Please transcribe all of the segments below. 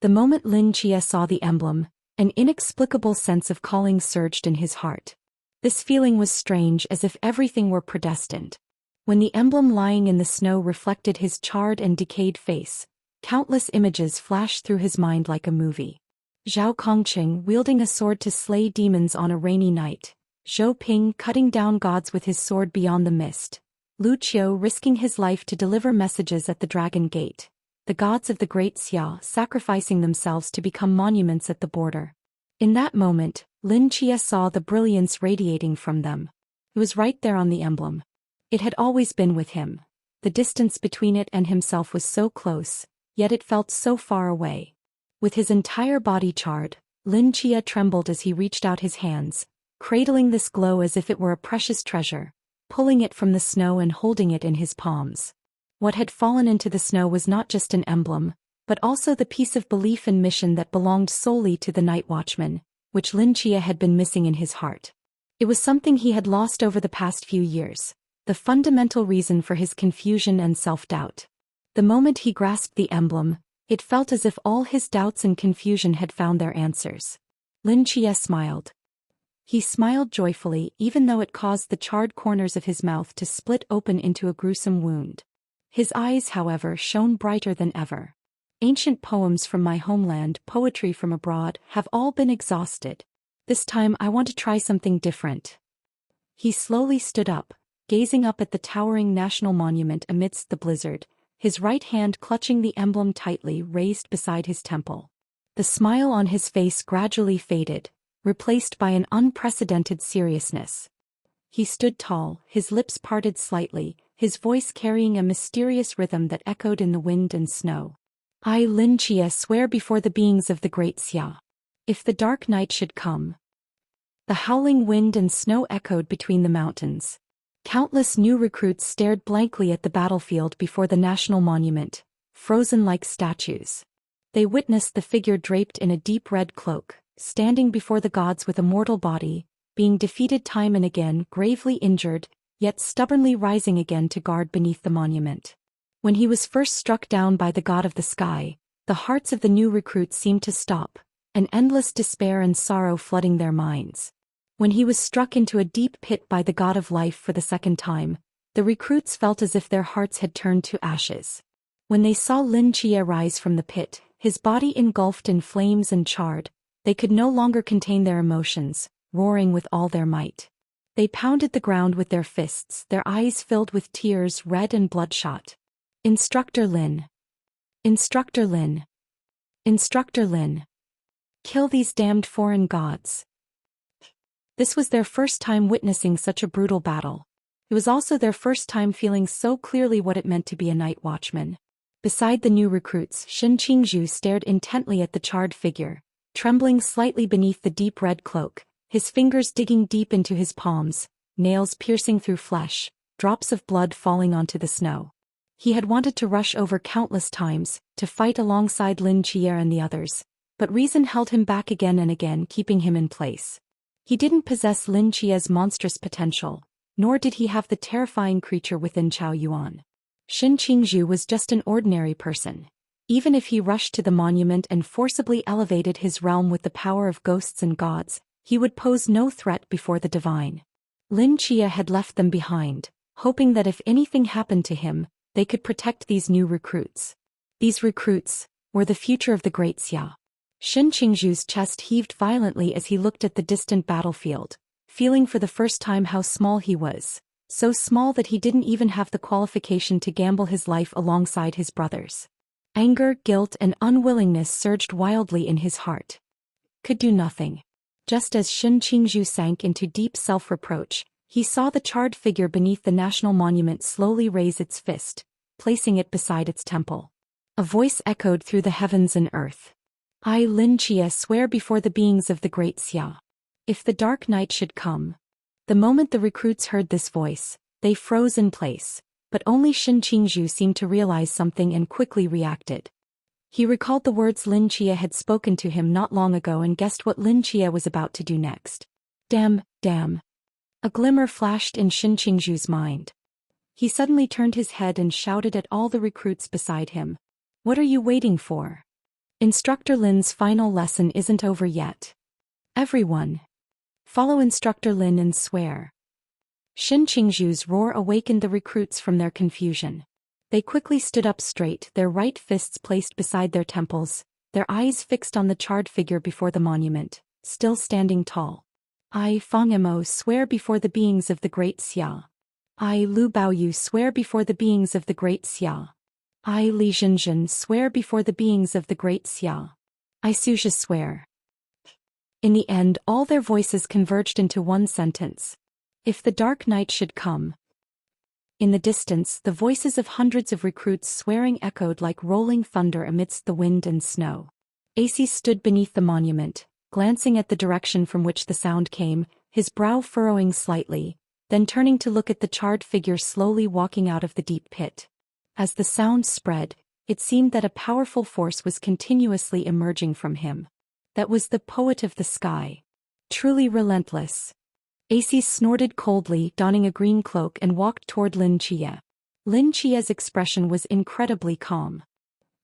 The moment Lin Chia saw the emblem, an inexplicable sense of calling surged in his heart. This feeling was strange, as if everything were predestined. When the emblem lying in the snow reflected his charred and decayed face, countless images flashed through his mind like a movie. Zhao Kongqing wielding a sword to slay demons on a rainy night, Zhou Ping cutting down gods with his sword beyond the mist, Lu Qiu risking his life to deliver messages at the Dragon Gate, the gods of the Great Xia sacrificing themselves to become monuments at the border. In that moment, Lin Chia saw the brilliance radiating from them. It was right there on the emblem. It had always been with him. The distance between it and himself was so close, yet it felt so far away. With his entire body charred, Lin Chia trembled as he reached out his hands, cradling this glow as if it were a precious treasure, pulling it from the snow and holding it in his palms. What had fallen into the snow was not just an emblem, but also the piece of belief and mission that belonged solely to the Night Watchman, which Lin Chia had been missing in his heart. It was something he had lost over the past few years, the fundamental reason for his confusion and self-doubt. The moment he grasped the emblem, it felt as if all his doubts and confusion had found their answers. Lin Chia smiled. He smiled joyfully, even though it caused the charred corners of his mouth to split open into a gruesome wound. His eyes, however, shone brighter than ever. Ancient poems from my homeland, poetry from abroad, have all been exhausted. This time I want to try something different. He slowly stood up, gazing up at the towering national monument amidst the blizzard, his right hand clutching the emblem tightly raised beside his temple. The smile on his face gradually faded, replaced by an unprecedented seriousness. He stood tall, his lips parted slightly, his voice carrying a mysterious rhythm that echoed in the wind and snow. I, Lin Chia, swear before the beings of the Great Xia. If the dark night should come. The howling wind and snow echoed between the mountains. Countless new recruits stared blankly at the battlefield before the national monument, frozen like statues. They witnessed the figure draped in a deep red cloak, standing before the gods with a mortal body, being defeated time and again, gravely injured, yet stubbornly rising again to guard beneath the monument. When he was first struck down by the god of the sky, the hearts of the new recruits seemed to stop, an endless despair and sorrow flooding their minds. When he was struck into a deep pit by the god of life for the second time, the recruits felt as if their hearts had turned to ashes. When they saw Lin Chia rise from the pit, his body engulfed in flames and charred, they could no longer contain their emotions, roaring with all their might. They pounded the ground with their fists, their eyes filled with tears, red and bloodshot. Instructor Lin. Instructor Lin. Instructor Lin. Kill these damned foreign gods. This was their first time witnessing such a brutal battle. It was also their first time feeling so clearly what it meant to be a night watchman. Beside the new recruits, Shen Qingzhu stared intently at the charred figure, trembling slightly beneath the deep red cloak, his fingers digging deep into his palms, nails piercing through flesh, drops of blood falling onto the snow. He had wanted to rush over countless times, to fight alongside Lin Chia and the others, but reason held him back again and again, keeping him in place. He didn't possess Lin Chia's monstrous potential, nor did he have the terrifying creature within Chao Yuan. Shen Qingzhu was just an ordinary person. Even if he rushed to the monument and forcibly elevated his realm with the power of ghosts and gods, he would pose no threat before the divine. Lin Chia had left them behind, hoping that if anything happened to him, they could protect these new recruits. These recruits were the future of the Great Xia. Shen Qingzhu's chest heaved violently as he looked at the distant battlefield, feeling for the first time how small he was, so small that he didn't even have the qualification to gamble his life alongside his brothers. Anger, guilt, and unwillingness surged wildly in his heart. Could do nothing. Just as Shen Qingzhu sank into deep self-reproach, he saw the charred figure beneath the national monument slowly raise its fist, placing it beside its temple. A voice echoed through the heavens and earth. I, Lin Chia, swear before the beings of the Great Xia. If the dark night should come. The moment the recruits heard this voice, they froze in place, but only Shen Qingzhu seemed to realize something and quickly reacted. He recalled the words Lin Chia had spoken to him not long ago and guessed what Lin Chia was about to do next. Damn. A glimmer flashed in Shen Qingzhu's mind. He suddenly turned his head and shouted at all the recruits beside him. What are you waiting for? Instructor Lin's final lesson isn't over yet. Everyone, follow Instructor Lin and swear. Shin Qingzhu's roar awakened the recruits from their confusion. They quickly stood up straight, their right fists placed beside their temples, their eyes fixed on the charred figure before the monument, still standing tall. I, Fang Mo, swear before the beings of the Great Xia. I, Lu Baoyu, swear before the beings of the Great Xia. I, Li Zhenzhen, swear before the beings of the Great Xia. I, Suzhi, swear. In the end, all their voices converged into one sentence. If the dark night should come. In the distance, the voices of hundreds of recruits swearing echoed like rolling thunder amidst the wind and snow. AC stood beneath the monument, glancing at the direction from which the sound came, his brow furrowing slightly, then turning to look at the charred figure slowly walking out of the deep pit. As the sound spread, it seemed that a powerful force was continuously emerging from him. That was the poet of the sky. Truly relentless. AC snorted coldly, donning a green cloak, and walked toward Lin Chia. Lin Chia's expression was incredibly calm.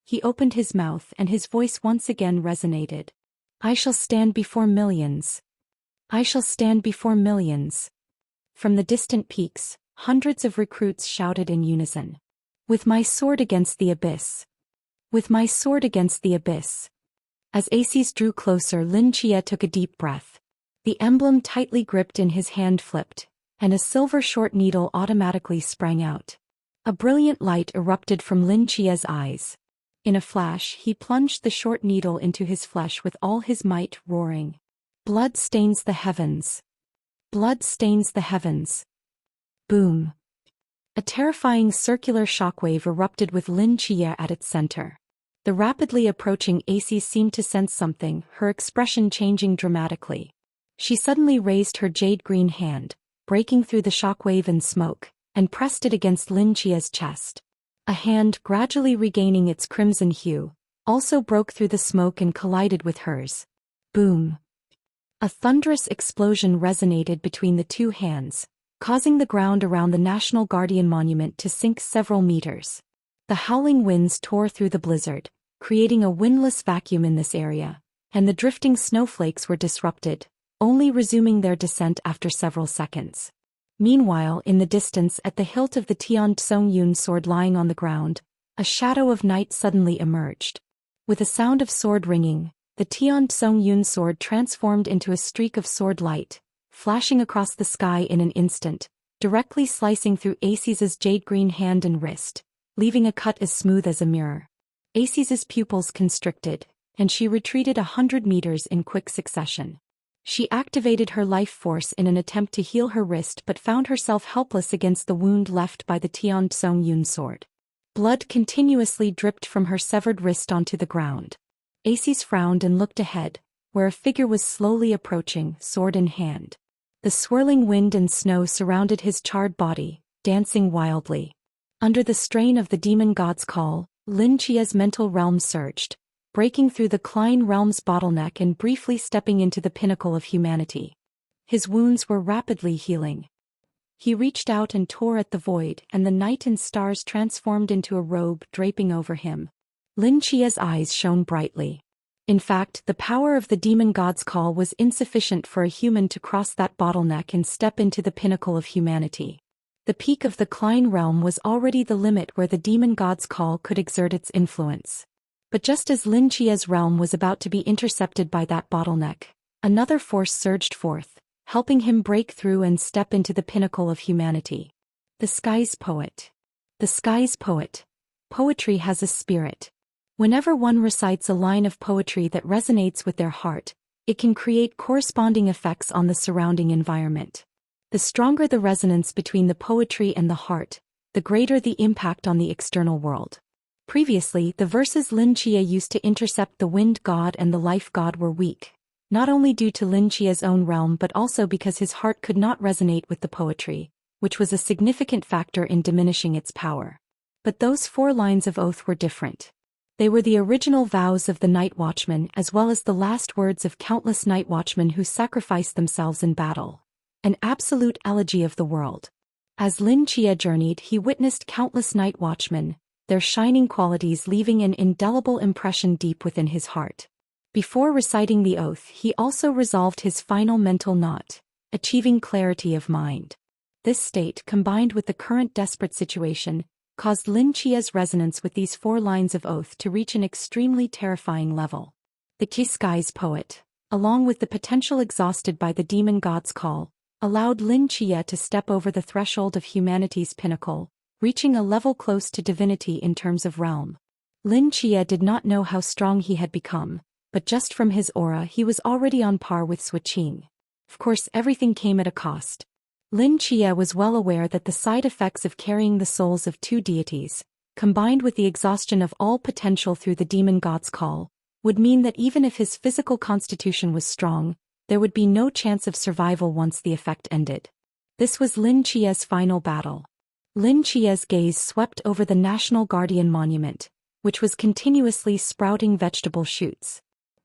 He opened his mouth and his voice once again resonated. I shall stand before millions. I shall stand before millions. From the distant peaks, hundreds of recruits shouted in unison. With my sword against the abyss. With my sword against the abyss. As Aces drew closer, Lin Chia took a deep breath. The emblem tightly gripped in his hand flipped, and a silver short needle automatically sprang out. A brilliant light erupted from Lin Chia's eyes. In a flash, he plunged the short needle into his flesh with all his might, roaring. Blood stains the heavens. Blood stains the heavens. Boom. A terrifying circular shockwave erupted with Lin Chia at its center. The rapidly approaching Aces seemed to sense something, her expression changing dramatically. She suddenly raised her jade-green hand, breaking through the shockwave and smoke, and pressed it against Lin Chia's chest. A hand, gradually regaining its crimson hue, also broke through the smoke and collided with hers. Boom. A thunderous explosion resonated between the two hands, causing the ground around the National Guardian Monument to sink several meters. The howling winds tore through the blizzard, creating a windless vacuum in this area, and the drifting snowflakes were disrupted, only resuming their descent after several seconds. Meanwhile, in the distance at the hilt of the Tian Tsongyun sword lying on the ground, a shadow of night suddenly emerged. With a sound of sword ringing, the Tian Tsongyun sword transformed into a streak of sword light, flashing across the sky in an instant, directly slicing through Aces's jade-green hand and wrist, leaving a cut as smooth as a mirror. Aces's pupils constricted, and she retreated 100 meters in quick succession. She activated her life force in an attempt to heal her wrist but found herself helpless against the wound left by the Tian Tsongyun sword. Blood continuously dripped from her severed wrist onto the ground. Aces frowned and looked ahead, where a figure was slowly approaching, sword in hand. The swirling wind and snow surrounded his charred body, dancing wildly. Under the strain of the demon god's call, Lin Chia's mental realm surged, breaking through the Klein realm's bottleneck and briefly stepping into the pinnacle of humanity. His wounds were rapidly healing. He reached out and tore at the void, and the night and stars transformed into a robe draping over him. Lin Chia's eyes shone brightly. In fact, the power of the demon god's call was insufficient for a human to cross that bottleneck and step into the pinnacle of humanity. The peak of the Klein realm was already the limit where the demon god's call could exert its influence. But just as Lin Chia's realm was about to be intercepted by that bottleneck, another force surged forth, helping him break through and step into the pinnacle of humanity. The sky's poet. The sky's poet. Poetry has a spirit. Whenever one recites a line of poetry that resonates with their heart, it can create corresponding effects on the surrounding environment. The stronger the resonance between the poetry and the heart, the greater the impact on the external world. Previously, the verses Lin Chia used to intercept the wind god and the life god were weak, not only due to Lin Chia's own realm but also because his heart could not resonate with the poetry, which was a significant factor in diminishing its power. But those 4 lines of oath were different. They were the original vows of the night watchmen as well as the last words of countless night watchmen who sacrificed themselves in battle. An absolute elegy of the world. As Lin Chia journeyed, he witnessed countless night watchmen, their shining qualities leaving an indelible impression deep within his heart. Before reciting the oath, he also resolved his final mental knot, achieving clarity of mind. This state, combined with the current desperate situation, caused Lin Chia's resonance with these 4 lines of oath to reach an extremely terrifying level. The Skies poet, along with the potential exhausted by the demon god's call, allowed Lin Chia to step over the threshold of humanity's pinnacle, reaching a level close to divinity in terms of realm. Lin Chia did not know how strong he had become, but just from his aura he was already on par with Suiqing. Of course, everything came at a cost. Lin Chia was well aware that the side effects of carrying the souls of 2 deities, combined with the exhaustion of all potential through the demon god's call, would mean that even if his physical constitution was strong, there would be no chance of survival once the effect ended. This was Lin Chia's final battle. Lin Chia's gaze swept over the National Guardian Monument, which was continuously sprouting vegetable shoots.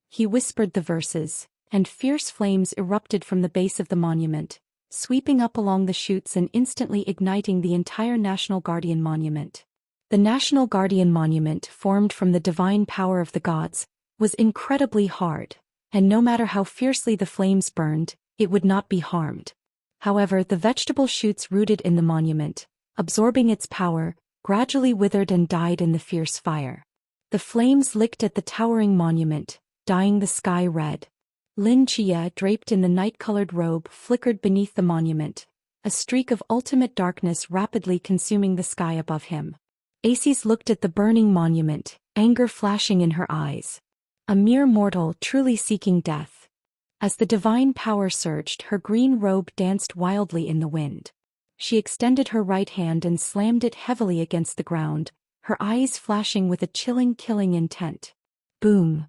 He whispered the verses, and fierce flames erupted from the base of the monument, sweeping up along the shoots and instantly igniting the entire National Guardian Monument. The National Guardian Monument, formed from the divine power of the gods, was incredibly hard, and no matter how fiercely the flames burned, it would not be harmed. However, the vegetable shoots rooted in the monument, absorbing its power, gradually withered and died in the fierce fire. The flames licked at the towering monument, dyeing the sky red. Lin Chia, draped in the night-colored robe, flickered beneath the monument, a streak of ultimate darkness rapidly consuming the sky above him. Aces looked at the burning monument, anger flashing in her eyes. A mere mortal truly seeking death. As the divine power surged, her green robe danced wildly in the wind. She extended her right hand and slammed it heavily against the ground, her eyes flashing with a chilling, killing intent. Boom!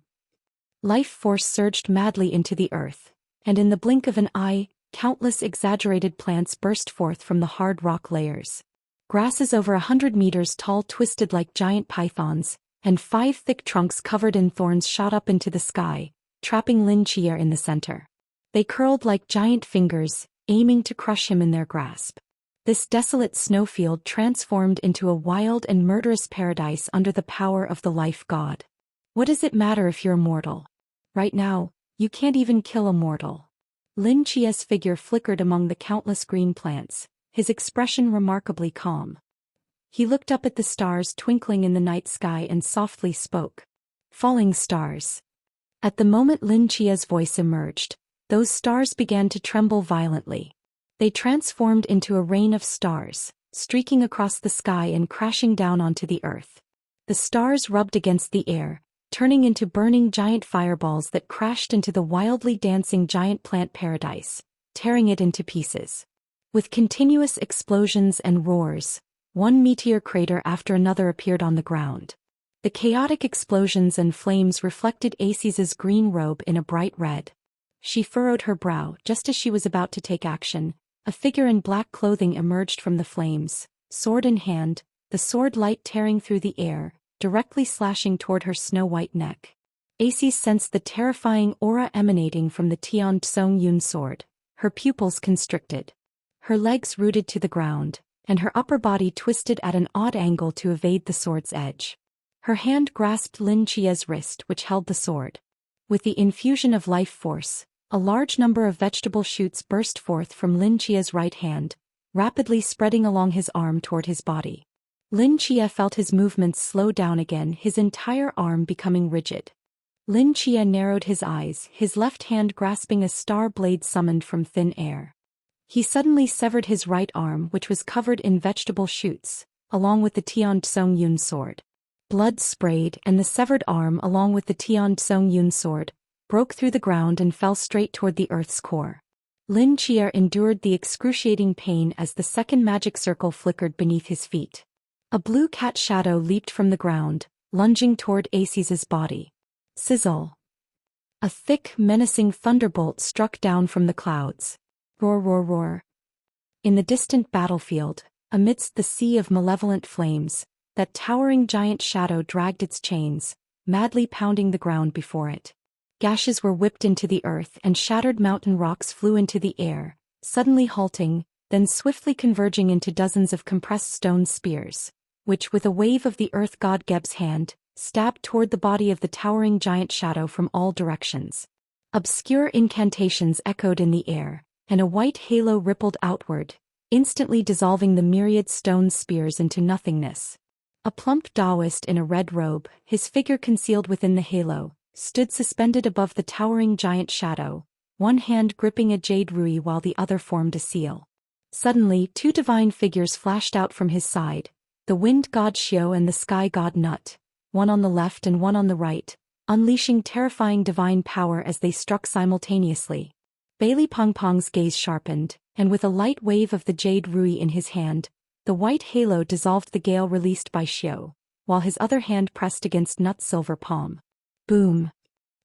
Life force surged madly into the earth, and in the blink of an eye, countless exaggerated plants burst forth from the hard rock layers. Grasses over 100 meters tall twisted like giant pythons, and 5 thick trunks covered in thorns shot up into the sky, trapping Lin Chia in the center. They curled like giant fingers, aiming to crush him in their grasp. This desolate snowfield transformed into a wild and murderous paradise under the power of the life god. What does it matter if you're immortal? Right now, you can't even kill a mortal. Lin Chia's figure flickered among the countless green plants, his expression remarkably calm. He looked up at the stars twinkling in the night sky and softly spoke. Falling stars. At the moment Lin Chia's voice emerged, those stars began to tremble violently. They transformed into a rain of stars, streaking across the sky and crashing down onto the earth. The stars rubbed against the air, turning into burning giant fireballs that crashed into the wildly dancing giant plant paradise, tearing it into pieces. With continuous explosions and roars, one meteor crater after another appeared on the ground. The chaotic explosions and flames reflected Aces's green robe in a bright red. She furrowed her brow just as she was about to take action. A figure in black clothing emerged from the flames, sword in hand, the sword light tearing through the air, directly slashing toward her snow-white neck. Aces sensed the terrifying aura emanating from the Tian Tsong Yun sword. Her pupils constricted. Her legs rooted to the ground, and her upper body twisted at an odd angle to evade the sword's edge. Her hand grasped Lin Chia's wrist, which held the sword. With the infusion of life force, a large number of vegetable shoots burst forth from Lin Chia's right hand, rapidly spreading along his arm toward his body. Lin Chia felt his movements slow down again, his entire arm becoming rigid. Lin Chia narrowed his eyes, his left hand grasping a star blade summoned from thin air. He suddenly severed his right arm, which was covered in vegetable shoots, along with the Tian Tsong Yun sword. Blood sprayed, and the severed arm, along with the Tian Tsong Yun sword, broke through the ground and fell straight toward the earth's core. Lin Chia endured the excruciating pain as the second magic circle flickered beneath his feet. A blue cat shadow leaped from the ground, lunging toward Aces's body. Sizzle! A thick, menacing thunderbolt struck down from the clouds. Roar, roar, roar. In the distant battlefield, amidst the sea of malevolent flames, that towering giant shadow dragged its chains, madly pounding the ground before it. Gashes were whipped into the earth and shattered mountain rocks flew into the air, suddenly halting, then swiftly converging into dozens of compressed stone spears. which, with a wave of the earth god Geb's hand, stabbed toward the body of the towering giant shadow from all directions. Obscure incantations echoed in the air, and a white halo rippled outward, instantly dissolving the myriad stone spears into nothingness. A plump Taoist in a red robe, his figure concealed within the halo, stood suspended above the towering giant shadow, one hand gripping a jade rui while the other formed a seal. Suddenly, two divine figures flashed out from his side, the wind god Xiao and the sky god Nut, one on the left and one on the right, unleashing terrifying divine power as they struck simultaneously. Bailey Pong Pong's gaze sharpened, and with a light wave of the jade rui in his hand, the white halo dissolved the gale released by Xiao, while his other hand pressed against Nut's silver palm. Boom!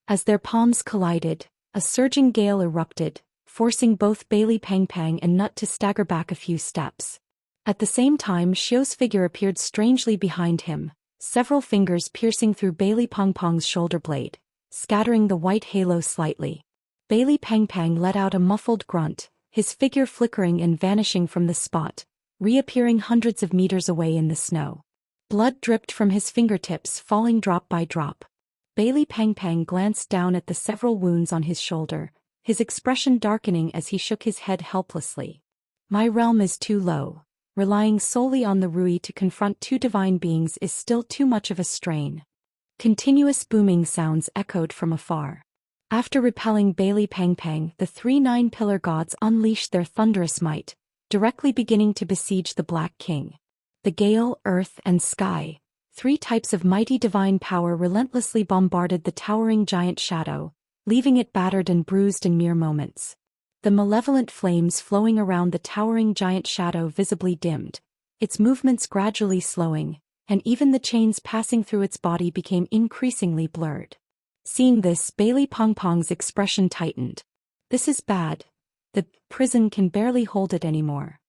As their palms collided, a surging gale erupted, forcing both Bailey Pang Pang and Nut to stagger back a few steps. At the same time, Xiao's figure appeared strangely behind him, several fingers piercing through Bailey Pong Pong's shoulder blade, scattering the white halo slightly. Bailey Pang Pang let out a muffled grunt, his figure flickering and vanishing from the spot, reappearing hundreds of meters away in the snow. Blood dripped from his fingertips, falling drop by drop. Bailey Pang Pang glanced down at the several wounds on his shoulder, his expression darkening as he shook his head helplessly. My realm is too low. Relying solely on the Rui to confront two divine beings is still too much of a strain. Continuous booming sounds echoed from afar. After repelling Bailey Pang Pang, the three nine-pillar gods unleashed their thunderous might, directly beginning to besiege the Black King. The gale, earth, and sky, three types of mighty divine power relentlessly bombarded the towering giant shadow, leaving it battered and bruised in mere moments. The malevolent flames flowing around the towering giant shadow visibly dimmed, its movements gradually slowing, and even the chains passing through its body became increasingly blurred. Seeing this, Bailey Pong Pong's expression tightened. This is bad. The prison can barely hold it anymore.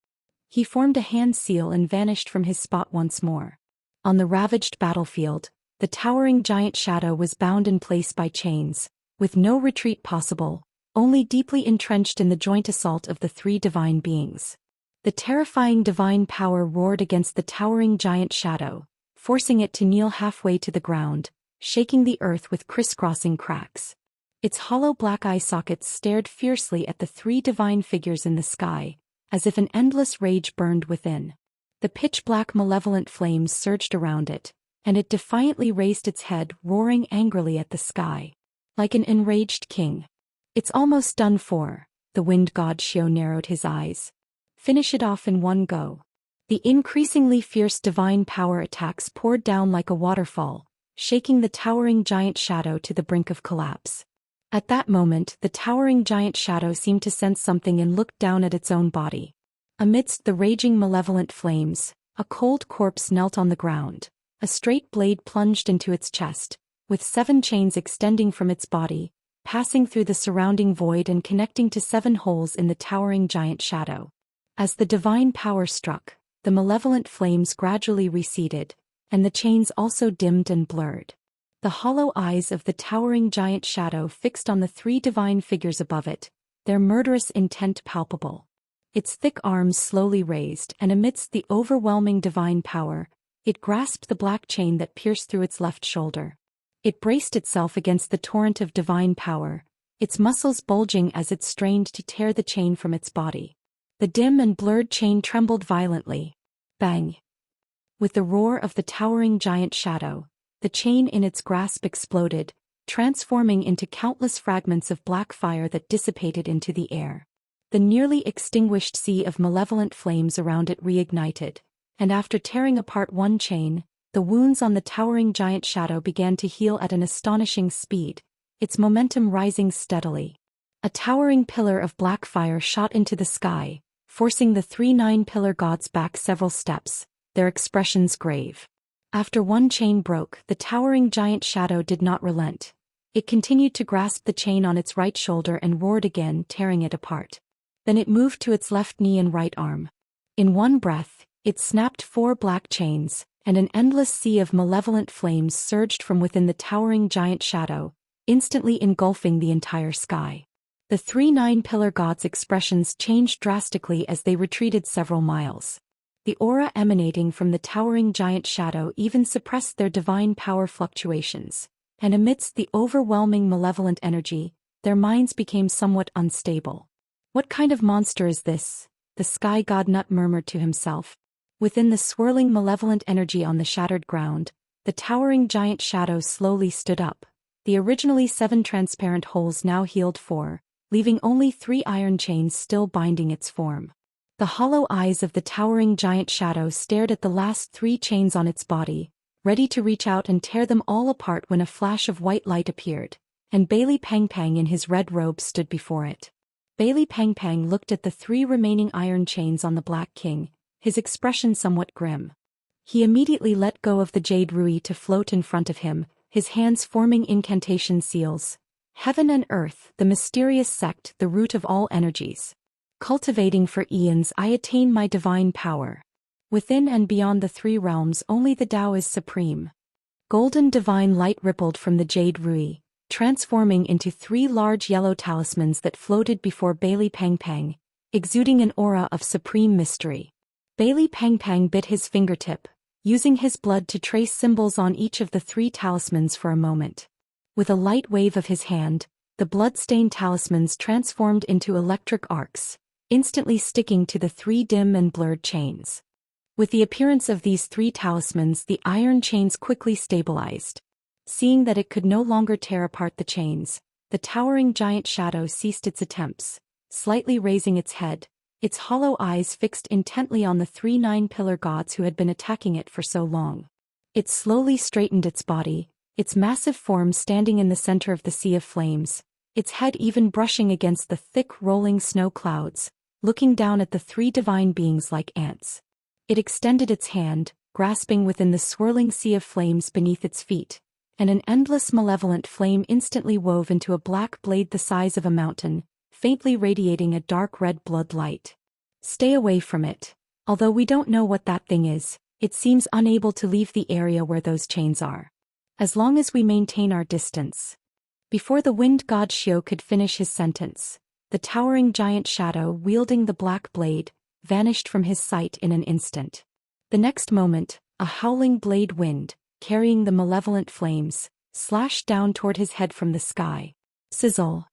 He formed a hand seal and vanished from his spot once more. On the ravaged battlefield, the towering giant shadow was bound in place by chains, with no retreat possible, only deeply entrenched in the joint assault of the three divine beings. The terrifying divine power roared against the towering giant shadow, forcing it to kneel halfway to the ground, shaking the earth with crisscrossing cracks. Its hollow black eye sockets stared fiercely at the three divine figures in the sky, as if an endless rage burned within. The pitch-black malevolent flames surged around it, and it defiantly raised its head, roaring angrily at the sky. Like an enraged king. It's almost done for, the wind god Xiao narrowed his eyes. Finish it off in one go. The increasingly fierce divine power attacks poured down like a waterfall, shaking the towering giant shadow to the brink of collapse. At that moment, the towering giant shadow seemed to sense something and looked down at its own body. Amidst the raging malevolent flames, a cold corpse knelt on the ground, a straight blade plunged into its chest, with 7 chains extending from its body, passing through the surrounding void and connecting to 7 holes in the towering giant shadow. As the divine power struck, the malevolent flames gradually receded, and the chains also dimmed and blurred. The hollow eyes of the towering giant shadow fixed on the 3 divine figures above it, their murderous intent palpable. Its thick arms slowly raised, and amidst the overwhelming divine power, it grasped the black chain that pierced through its left shoulder. It braced itself against the torrent of divine power, its muscles bulging as it strained to tear the chain from its body. The dim and blurred chain trembled violently. Bang! With the roar of the towering giant shadow, the chain in its grasp exploded, transforming into countless fragments of black fire that dissipated into the air. The nearly extinguished sea of malevolent flames around it reignited, and after tearing apart one chain, the wounds on the towering giant shadow began to heal at an astonishing speed, its momentum rising steadily. A towering pillar of black fire shot into the sky, forcing the 3 nine-pillar gods back several steps, their expressions grave. After one chain broke, the towering giant shadow did not relent. It continued to grasp the chain on its right shoulder and roared again, tearing it apart. Then it moved to its left knee and right arm. In one breath, it snapped 4 black chains, and an endless sea of malevolent flames surged from within the towering giant shadow, instantly engulfing the entire sky. The 3 nine-pillar gods' expressions changed drastically as they retreated several miles. The aura emanating from the towering giant shadow even suppressed their divine power fluctuations, and amidst the overwhelming malevolent energy, their minds became somewhat unstable. What kind of monster is this? The sky god nut murmured to himself. Within the swirling malevolent energy on the shattered ground, the towering giant shadow slowly stood up, the originally 7 transparent holes now healed 4, leaving only 3 iron chains still binding its form. The hollow eyes of the towering giant shadow stared at the last 3 chains on its body, ready to reach out and tear them all apart when a flash of white light appeared, and Bailey Pang Pang in his red robe stood before it. Bailey Pang Pang looked at the 3 remaining iron chains on the Black King, his expression somewhat grim. He immediately let go of the jade rui to float in front of him, his hands forming incantation seals. Heaven and earth, the mysterious sect, the root of all energies. Cultivating for eons I attain my divine power. Within and beyond the 3 realms only the Tao is supreme. Golden divine light rippled from the jade rui, transforming into 3 large yellow talismans that floated before Bailey Pang Pang, exuding an aura of supreme mystery. Bailey Pang Pang bit his fingertip, using his blood to trace symbols on each of the 3 talismans for a moment. With a light wave of his hand, the blood-stained talismans transformed into electric arcs, instantly sticking to the 3 dim and blurred chains. With the appearance of these 3 talismans, the iron chains quickly stabilized. Seeing that it could no longer tear apart the chains, the towering giant shadow ceased its attempts, slightly raising its head, its hollow eyes fixed intently on the 3 nine-pillar gods who had been attacking it for so long. It slowly straightened its body, its massive form standing in the center of the sea of flames, its head even brushing against the thick rolling snow clouds, looking down at the 3 divine beings like ants. It extended its hand, grasping within the swirling sea of flames beneath its feet, and an endless malevolent flame instantly wove into a black blade the size of a mountain, faintly radiating a dark red blood light. Stay away from it. Although we don't know what that thing is, it seems unable to leave the area where those chains are. As long as we maintain our distance. Before the wind god Xiao could finish his sentence, the towering giant shadow wielding the black blade vanished from his sight in an instant. The next moment, a howling blade wind, carrying the malevolent flames, slashed down toward his head from the sky. Sizzle.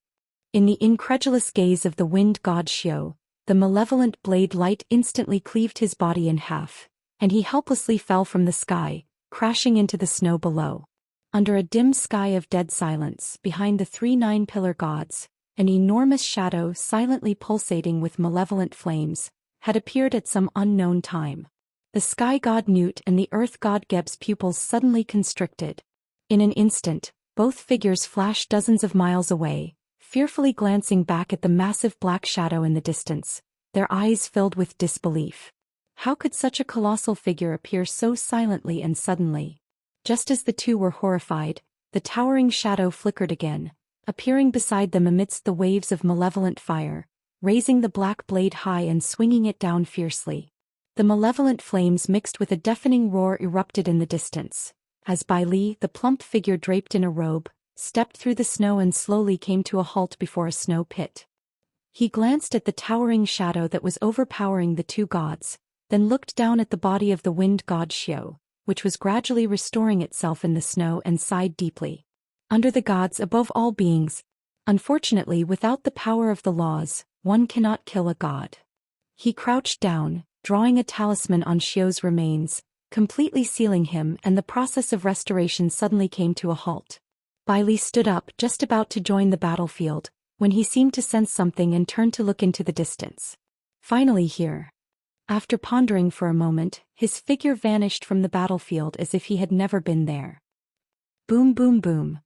In the incredulous gaze of the wind god Xiao, the malevolent blade light instantly cleaved his body in half, and he helplessly fell from the sky, crashing into the snow below. Under a dim sky of dead silence, behind the 3 nine-pillar gods, an enormous shadow silently pulsating with malevolent flames, had appeared at some unknown time. The sky god Newt and the earth god Geb's pupils suddenly constricted. In an instant, both figures flashed dozens of miles away, fearfully glancing back at the massive black shadow in the distance, their eyes filled with disbelief. How could such a colossal figure appear so silently and suddenly? Just as the 2 were horrified, the towering shadow flickered again, appearing beside them amidst the waves of malevolent fire, raising the black blade high and swinging it down fiercely. The malevolent flames mixed with a deafening roar erupted in the distance, as Bai Li, the plump figure draped in a robe, stepped through the snow and slowly came to a halt before a snow pit. He glanced at the towering shadow that was overpowering the 2 gods, then looked down at the body of the wind god Xiao, which was gradually restoring itself in the snow, and sighed deeply. Under the gods above all beings. Unfortunately, without the power of the laws, one cannot kill a god. He crouched down, drawing a talisman on Xiao's remains, completely sealing him, and the process of restoration suddenly came to a halt. Bai Li stood up just about to join the battlefield, when he seemed to sense something and turned to look into the distance. Finally here. After pondering for a moment, his figure vanished from the battlefield as if he had never been there. Boom boom boom.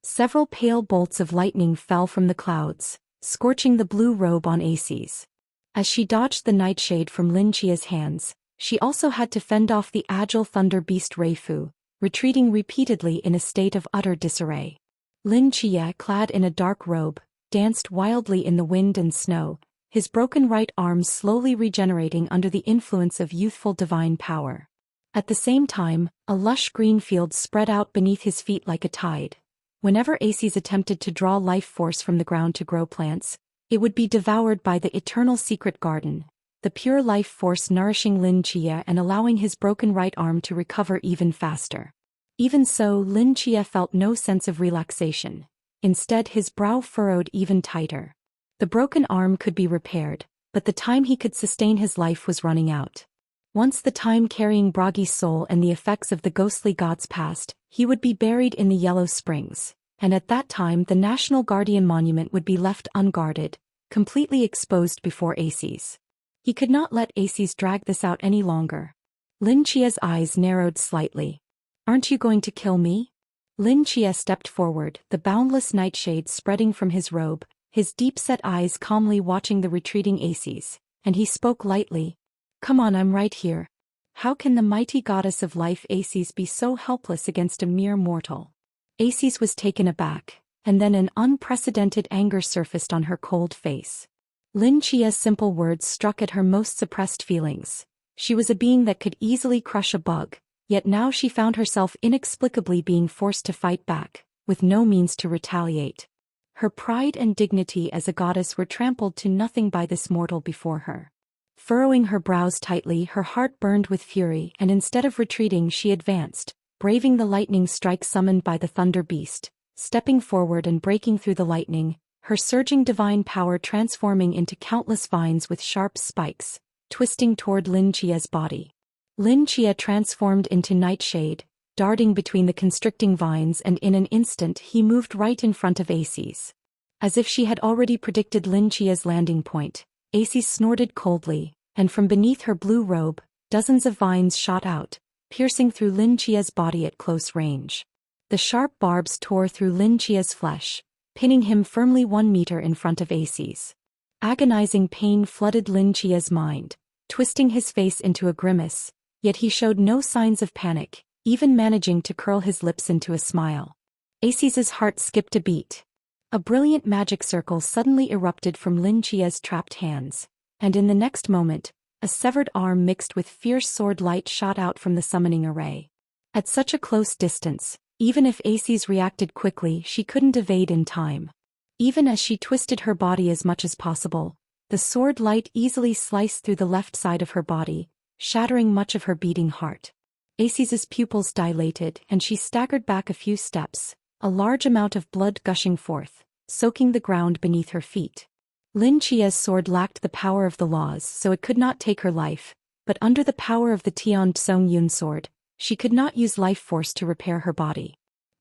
Several pale bolts of lightning fell from the clouds, scorching the blue robe on Aces. As she dodged the nightshade from Lin Chia's hands, she also had to fend off the agile thunder beast Rei Fu, retreating repeatedly in a state of utter disarray. Lin Chia, clad in a dark robe, danced wildly in the wind and snow, his broken right arm slowly regenerating under the influence of youthful divine power. At the same time, a lush green field spread out beneath his feet like a tide. Whenever Aces attempted to draw life force from the ground to grow plants, it would be devoured by the eternal secret garden, the pure life force nourishing Lin Chia and allowing his broken right arm to recover even faster. Even so, Lin Chia felt no sense of relaxation. Instead, his brow furrowed even tighter. The broken arm could be repaired, but the time he could sustain his life was running out. Once the time carrying Bragi's soul and the effects of the ghostly gods passed, he would be buried in the Yellow Springs, and at that time the National Guardian Monument would be left unguarded, completely exposed before Aces. He could not let Aces drag this out any longer. Lin Chia's eyes narrowed slightly. "Aren't you going to kill me?" Lin Chia stepped forward, the boundless nightshade spreading from his robe, his deep-set eyes calmly watching the retreating Aces, and he spoke lightly. "Come on, I'm right here. How can the mighty goddess of life Aces be so helpless against a mere mortal?" Aces was taken aback, and then an unprecedented anger surfaced on her cold face. Lin Chia's simple words struck at her most suppressed feelings. She was a being that could easily crush a bug, yet now she found herself inexplicably being forced to fight back, with no means to retaliate. Her pride and dignity as a goddess were trampled to nothing by this mortal before her. Furrowing her brows tightly, her heart burned with fury, and instead of retreating she advanced, braving the lightning strike summoned by the thunder beast, stepping forward and breaking through the lightning, her surging divine power transforming into countless vines with sharp spikes, twisting toward Lin Chia's body. Lin Chia transformed into Nightshade, darting between the constricting vines, and in an instant he moved right in front of Aces. As if she had already predicted Lin Chia's landing point, Aces snorted coldly, and from beneath her blue robe, dozens of vines shot out, piercing through Lin Chia's body at close range. The sharp barbs tore through Lin Chia's flesh, pinning him firmly 1 meter in front of Aces. Agonizing pain flooded Lin Chia's mind, twisting his face into a grimace, yet he showed no signs of panic, even managing to curl his lips into a smile. Aces's heart skipped a beat. A brilliant magic circle suddenly erupted from Lin Chia's trapped hands, and in the next moment, a severed arm mixed with fierce sword light shot out from the summoning array. At such a close distance, even if Aces reacted quickly, she couldn't evade in time. Even as she twisted her body as much as possible, the sword light easily sliced through the left side of her body, shattering much of her beating heart. Aces's pupils dilated and she staggered back a few steps, a large amount of blood gushing forth, soaking the ground beneath her feet. Lin Chia's sword lacked the power of the laws, so it could not take her life, but under the power of the Tian Tsung Yun sword, she could not use life force to repair her body.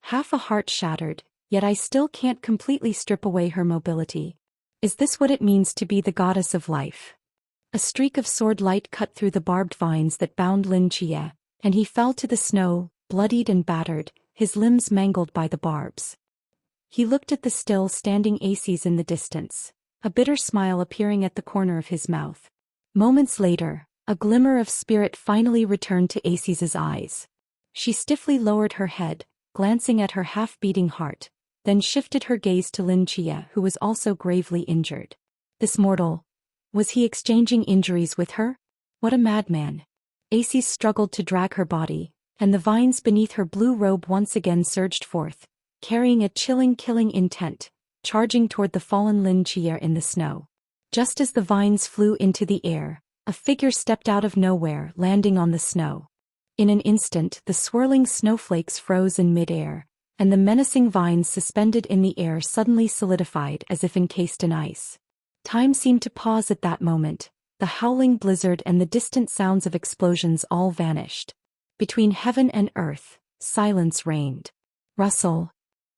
Half a heart shattered, yet I still can't completely strip away her mobility. Is this what it means to be the goddess of life? A streak of sword light cut through the barbed vines that bound Lin Chia, and he fell to the snow, bloodied and battered, his limbs mangled by the barbs. He looked at the still standing Aces in the distance, a bitter smile appearing at the corner of his mouth. Moments later, a glimmer of spirit finally returned to Aces's eyes. She stiffly lowered her head, glancing at her half-beating heart, then shifted her gaze to Lin Chia, who was also gravely injured. This mortal, was he exchanging injuries with her? What a madman. Aces struggled to drag her body, and the vines beneath her blue robe once again surged forth, carrying a chilling killing intent, charging toward the fallen Lin Chia in the snow. Just as the vines flew into the air, a figure stepped out of nowhere, landing on the snow. In an instant, the swirling snowflakes froze in midair, and the menacing vines suspended in the air suddenly solidified as if encased in ice. Time seemed to pause at that moment. The howling blizzard and the distant sounds of explosions all vanished. Between heaven and earth, silence reigned. Rustle.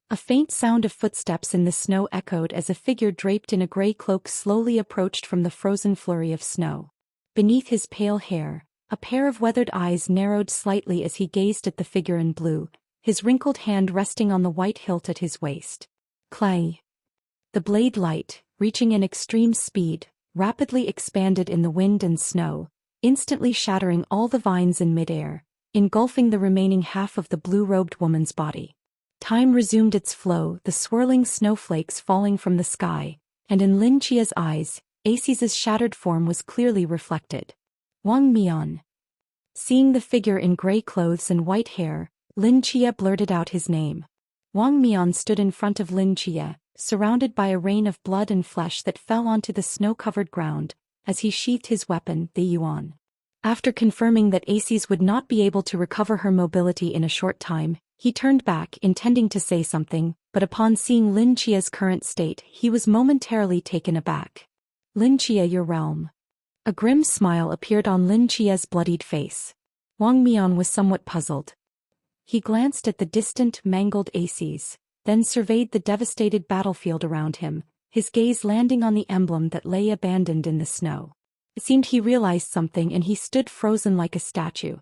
A faint sound of footsteps in the snow echoed as a figure draped in a gray cloak slowly approached from the frozen flurry of snow. Beneath his pale hair, a pair of weathered eyes narrowed slightly as he gazed at the figure in blue, his wrinkled hand resting on the white hilt at his waist. Clay. The blade light, reaching an extreme speed, rapidly expanded in the wind and snow, instantly shattering all the vines in midair, engulfing the remaining half of the blue-robed woman's body. Time resumed its flow, the swirling snowflakes falling from the sky, and in Lin Chia's eyes, Aces's shattered form was clearly reflected. Wang Mian. Seeing the figure in gray clothes and white hair, Lin Chia blurted out his name. Wang Mian stood in front of Lin Chia, surrounded by a rain of blood and flesh that fell onto the snow-covered ground, as he sheathed his weapon, the Yuan. After confirming that Aces would not be able to recover her mobility in a short time, he turned back intending to say something, but upon seeing Lin Chia's current state he was momentarily taken aback. "Lin Chia, your realm." A grim smile appeared on Lin Chia's bloodied face. Wang Mian was somewhat puzzled. He glanced at the distant, mangled Aces, then surveyed the devastated battlefield around him, his gaze landing on the emblem that lay abandoned in the snow. It seemed he realized something and he stood frozen like a statue.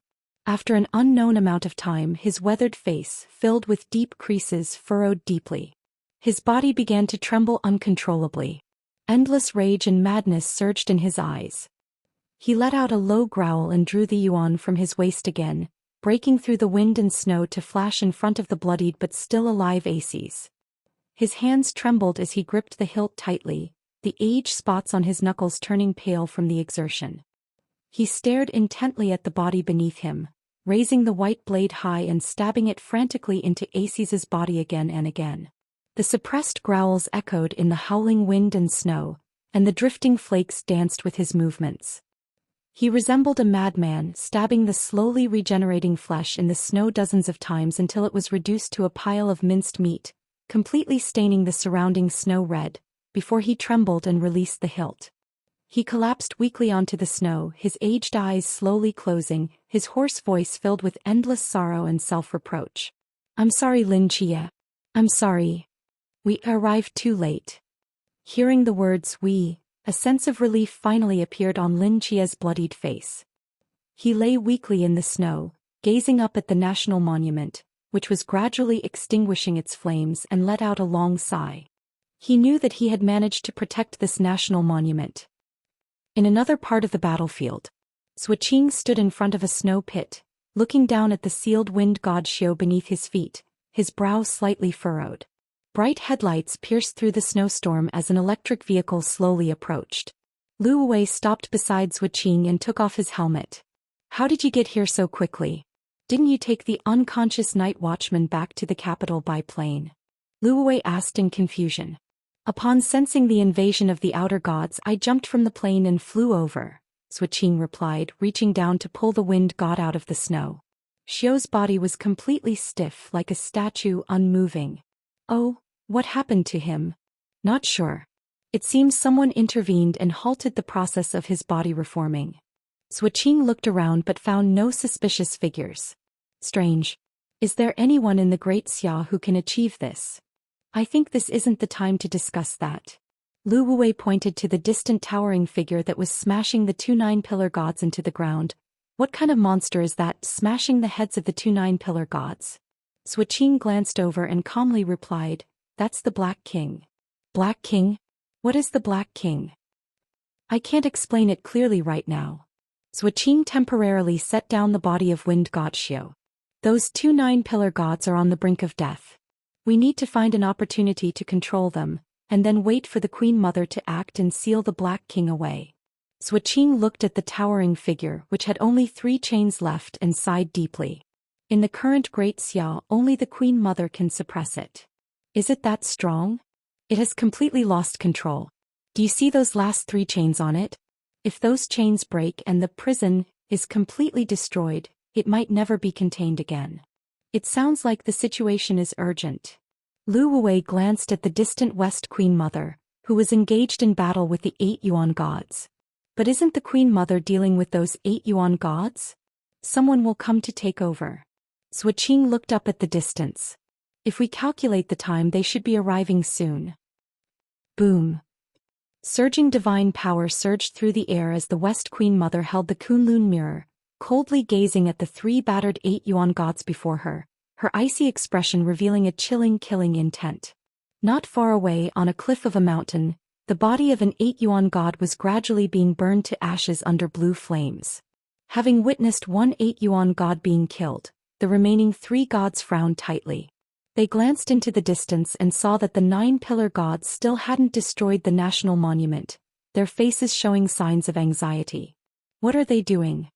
After an unknown amount of time, his weathered face, filled with deep creases, furrowed deeply. His body began to tremble uncontrollably. Endless rage and madness surged in his eyes. He let out a low growl and drew the Yuan from his waist again, breaking through the wind and snow to flash in front of the bloodied but still alive Aces. His hands trembled as he gripped the hilt tightly, the age spots on his knuckles turning pale from the exertion. He stared intently at the body beneath him, raising the white blade high and stabbing it frantically into Aces's body again and again. The suppressed growls echoed in the howling wind and snow, and the drifting flakes danced with his movements. He resembled a madman, stabbing the slowly regenerating flesh in the snow dozens of times until it was reduced to a pile of minced meat, completely staining the surrounding snow red, before he trembled and released the hilt. He collapsed weakly onto the snow, his aged eyes slowly closing, his hoarse voice filled with endless sorrow and self-reproach. "I'm sorry, Lin Chia. I'm sorry. We arrived too late." Hearing the words "we," a sense of relief finally appeared on Lin Chia's bloodied face. He lay weakly in the snow, gazing up at the national monument, which was gradually extinguishing its flames, and let out a long sigh. He knew that he had managed to protect this national monument. In another part of the battlefield, Suiqing stood in front of a snow pit, looking down at the sealed wind god Xiu beneath his feet, his brow slightly furrowed. Bright headlights pierced through the snowstorm as an electric vehicle slowly approached. Lu Wei stopped beside Suiqing and took off his helmet. "How did you get here so quickly? Didn't you take the unconscious night watchman back to the capital by plane?" Lu Wei asked in confusion. "Upon sensing the invasion of the outer gods, I jumped from the plane and flew over," Suiqing replied, reaching down to pull the wind god out of the snow. Xiu's body was completely stiff, like a statue, unmoving. "Oh, what happened to him?" "Not sure. It seems someone intervened and halted the process of his body reforming." Suiqing looked around but found no suspicious figures. "Strange. Is there anyone in the Great Xia who can achieve this?" "I think this isn't the time to discuss that." Lu Wei pointed to the distant towering figure that was smashing the 2 9-pillar gods into the ground. "What kind of monster is that, smashing the heads of the 2 9-pillar gods?" Suiqing glanced over and calmly replied, "That's the Black King." "Black King? What is the Black King?" "I can't explain it clearly right now." Suiqing temporarily set down the body of wind god Xiu. "Those 2 9-pillar gods are on the brink of death. We need to find an opportunity to control them, and then wait for the Queen Mother to act and seal the Black King away." Suiqing looked at the towering figure, which had only 3 chains left, and sighed deeply. "In the current Great Xia, only the Queen Mother can suppress it." "Is it that strong?" "It has completely lost control. Do you see those last 3 chains on it? If those chains break and the prison is completely destroyed, it might never be contained again. It sounds like the situation is urgent." Lu Wei glanced at the distant West Queen Mother, who was engaged in battle with the 8 Yuan gods. "But isn't the Queen Mother dealing with those 8 Yuan gods? Someone will come to take over." Suiqing looked up at the distance. "If we calculate the time, they should be arriving soon." Boom. Surging divine power surged through the air as the West Queen Mother held the Kunlun mirror, coldly gazing at the 3 battered 8 Yuan gods before her, her icy expression revealing a chilling, killing intent. Not far away, on a cliff of a mountain, the body of an 8 Yuan god was gradually being burned to ashes under blue flames. Having witnessed one 8 Yuan god being killed, the remaining 3 gods frowned tightly. They glanced into the distance and saw that the 9-pillar gods still hadn't destroyed the national monument, their faces showing signs of anxiety. "What are they doing?"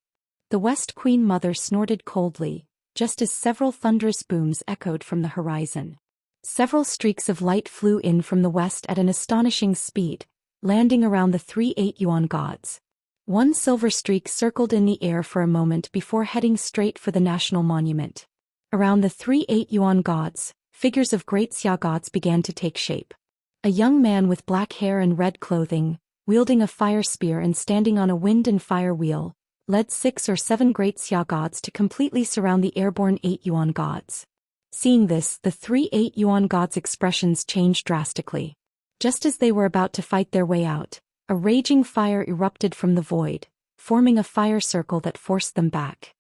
The West Queen Mother snorted coldly, just as several thunderous booms echoed from the horizon. Several streaks of light flew in from the west at an astonishing speed, landing around the 3 8 Yuan gods. One silver streak circled in the air for a moment before heading straight for the national monument. Around the 3 8-yuan gods, figures of great Xia gods began to take shape. A young man with black hair and red clothing, wielding a fire spear and standing on a wind and fire wheel, led 6 or 7 great Xia gods to completely surround the airborne 8-yuan gods. Seeing this, the 3 8-yuan gods' expressions changed drastically. Just as they were about to fight their way out, a raging fire erupted from the void, forming a fire circle that forced them back.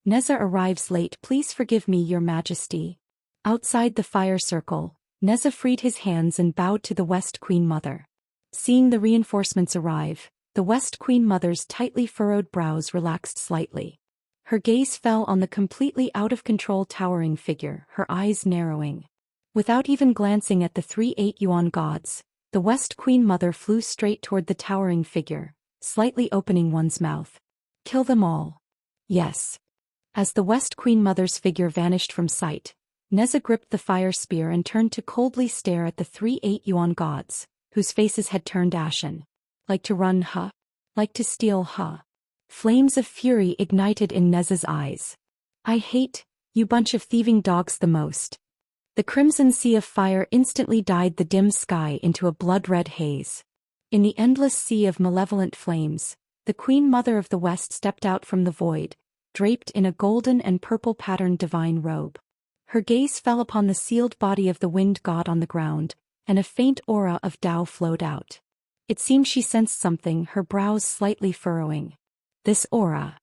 Neza arrives late, please forgive me, your majesty. Outside the fire circle, Neza freed his hands and bowed to the West Queen Mother. Seeing the reinforcements arrive, the West Queen Mother's tightly furrowed brows relaxed slightly. Her gaze fell on the completely out-of-control towering figure, her eyes narrowing. Without even glancing at the 3 8-yuan gods, the West Queen Mother flew straight toward the towering figure, slightly opening one's mouth. Kill them all. Yes. As the West Queen Mother's figure vanished from sight, Neza gripped the fire spear and turned to coldly stare at the 3 8-yuan gods, whose faces had turned ashen. Like to run, huh? Like to steal, huh? Flames of fury ignited in Neza's eyes. I hate you bunch of thieving dogs the most. The crimson sea of fire instantly dyed the dim sky into a blood-red haze. In the endless sea of malevolent flames, the Queen Mother of the West stepped out from the void, draped in a golden and purple-patterned divine robe. Her gaze fell upon the sealed body of the wind god on the ground, and a faint aura of Tao flowed out. It seemed she sensed something, her brows slightly furrowing. This aura.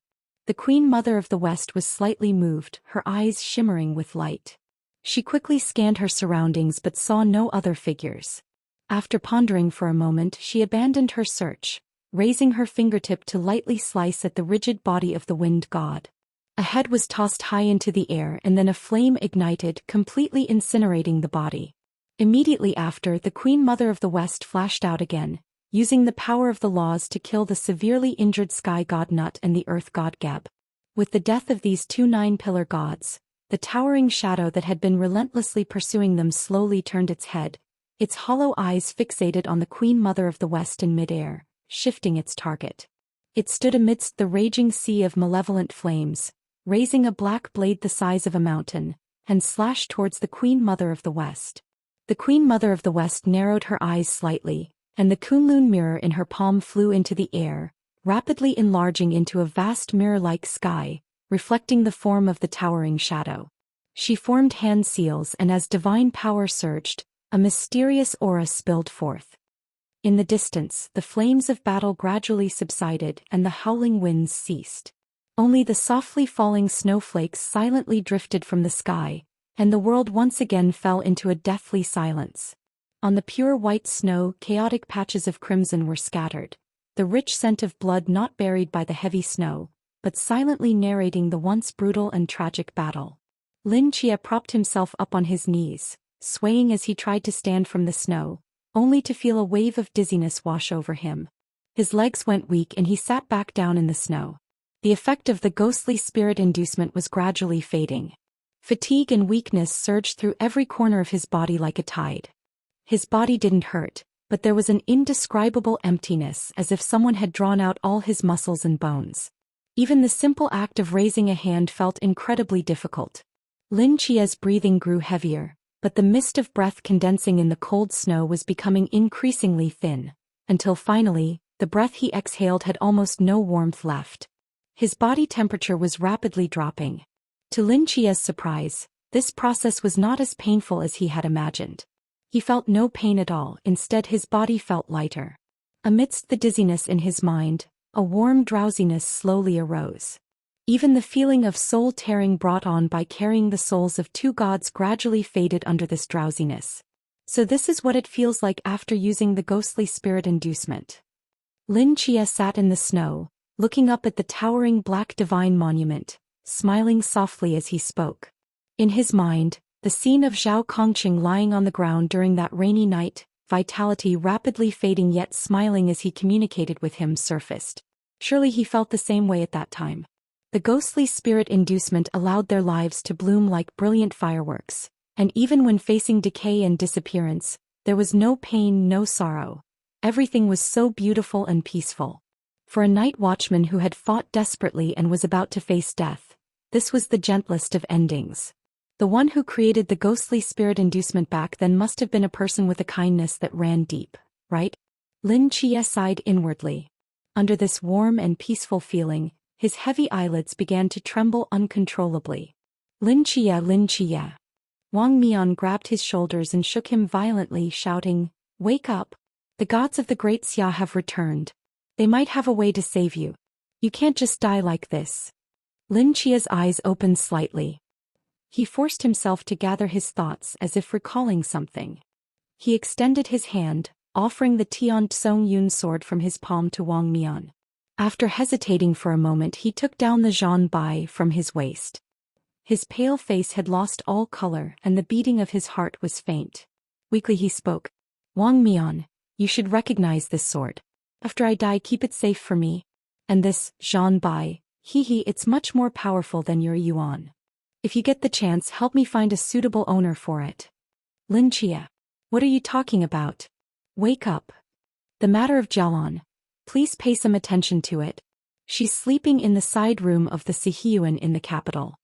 The Queen Mother of the West was slightly moved, her eyes shimmering with light. She quickly scanned her surroundings but saw no other figures. After pondering for a moment, she abandoned her search, raising her fingertip to lightly slice at the rigid body of the wind god. A head was tossed high into the air and then a flame ignited, completely incinerating the body. Immediately after, the Queen Mother of the West flashed out again, using the power of the laws to kill the severely injured sky god Nut and the earth god Geb. With the death of these 2 9-pillar gods, the towering shadow that had been relentlessly pursuing them slowly turned its head, its hollow eyes fixated on the Queen Mother of the West in midair, shifting its target. It stood amidst the raging sea of malevolent flames, raising a black blade the size of a mountain, and slashed towards the Queen Mother of the West. The Queen Mother of the West narrowed her eyes slightly, and the Kunlun mirror in her palm flew into the air, rapidly enlarging into a vast mirror-like sky, reflecting the form of the towering shadow. She formed hand seals, and as divine power surged, a mysterious aura spilled forth. In the distance, the flames of battle gradually subsided and the howling winds ceased. Only the softly falling snowflakes silently drifted from the sky, and the world once again fell into a deathly silence. On the pure white snow, chaotic patches of crimson were scattered, the rich scent of blood not buried by the heavy snow, but silently narrating the once brutal and tragic battle. Lin Chia propped himself up on his knees, swaying as he tried to stand from the snow, only to feel a wave of dizziness wash over him. His legs went weak and he sat back down in the snow. The effect of the ghostly spirit inducement was gradually fading. Fatigue and weakness surged through every corner of his body like a tide. His body didn't hurt, but there was an indescribable emptiness, as if someone had drawn out all his muscles and bones. Even the simple act of raising a hand felt incredibly difficult. Lin Chia's breathing grew heavier, but the mist of breath condensing in the cold snow was becoming increasingly thin, until finally, the breath he exhaled had almost no warmth left. His body temperature was rapidly dropping. To Lin Chia's surprise, this process was not as painful as he had imagined. He felt no pain at all, instead his body felt lighter. Amidst the dizziness in his mind, a warm drowsiness slowly arose. Even the feeling of soul-tearing brought on by carrying the souls of 2 gods gradually faded under this drowsiness. So this is what it feels like after using the ghostly spirit inducement. Lin Chia sat in the snow, looking up at the towering black divine monument, smiling softly as he spoke. In his mind, the scene of Zhao Kongqing lying on the ground during that rainy night, vitality rapidly fading yet smiling as he communicated with him, surfaced. Surely he felt the same way at that time. The ghostly spirit inducement allowed their lives to bloom like brilliant fireworks, and even when facing decay and disappearance, there was no pain, no sorrow. Everything was so beautiful and peaceful. For a night watchman who had fought desperately and was about to face death, this was the gentlest of endings. The one who created the ghostly spirit inducement back then must have been a person with a kindness that ran deep, right? Lin Chia sighed inwardly. Under this warm and peaceful feeling, his heavy eyelids began to tremble uncontrollably. Lin Chia, Lin Chia. Wang Mian grabbed his shoulders and shook him violently, shouting, "Wake up! The gods of the Great Xia have returned. They might have a way to save you. You can't just die like this." Lin Chia's eyes opened slightly. He forced himself to gather his thoughts as if recalling something. He extended his hand, offering the Tian Tsong Yun sword from his palm to Wang Mian. After hesitating for a moment, he took down the Zhan Bai from his waist. His pale face had lost all color and the beating of his heart was faint. Weakly he spoke. "Wang Mian, you should recognize this sword. After I die, keep it safe for me. And this, Zhan Bai, it's much more powerful than your yuan. If you get the chance, help me find a suitable owner for it." Lin Chia. "What are you talking about? Wake up. The matter of Jialan. Please pay some attention to it. She's sleeping in the side room of the Sihiyuan in the capital.